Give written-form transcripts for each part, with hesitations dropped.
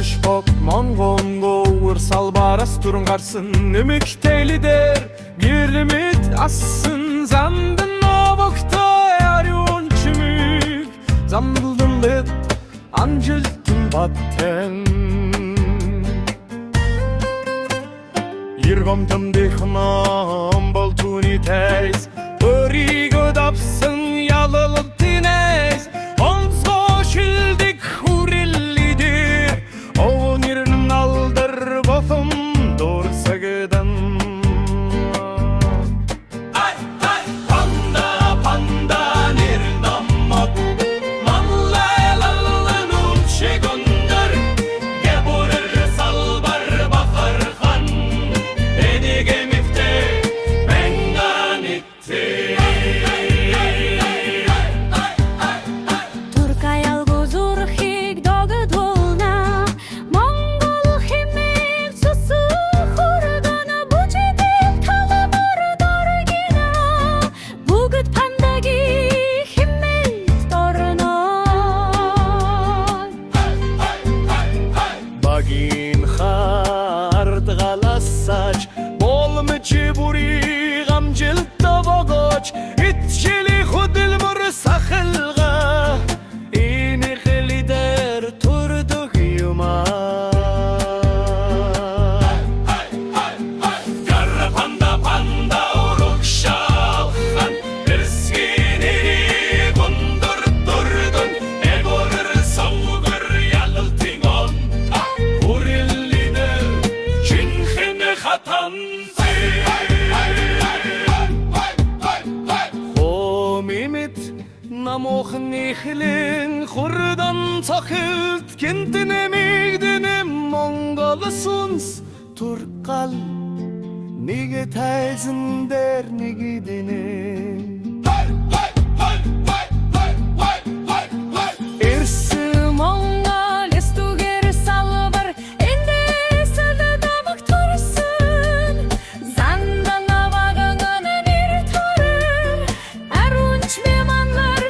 Шпок Монгонго салбарас турun карсын Эмектейли дер Гирлимит асын Зандын обокта Ярюн чүмүк Замдылдылыт Анжилтын баттен Иргомтым дихнам Болтуни тейс Өригö дапсын Ялылып тинейс Онсго шилдик Хуриллидир Овун ирнын алдар Бофым Дорсагыдан Чебури гамжилта вогоч итчили худил мур сахылга инихлидер турдук юма Garra panda urukşalgan Erskini gundurdurdun Egorur savgur yalıltingon Hurilliner çinhini hatan Намохан ихлэн хурдан цохилт Кентине мигдине Монголы сунс Туркал Неге тайзын дер негидине Эрси Монгол эстугер салбар Энде сәлі дамық тұрсын Зандана бағыңын нер тұрыр Әрунч меманлар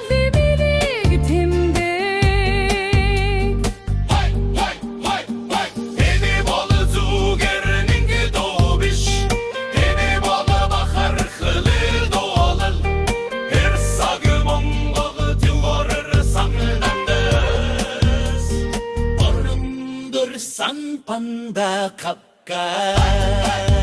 San panda kapka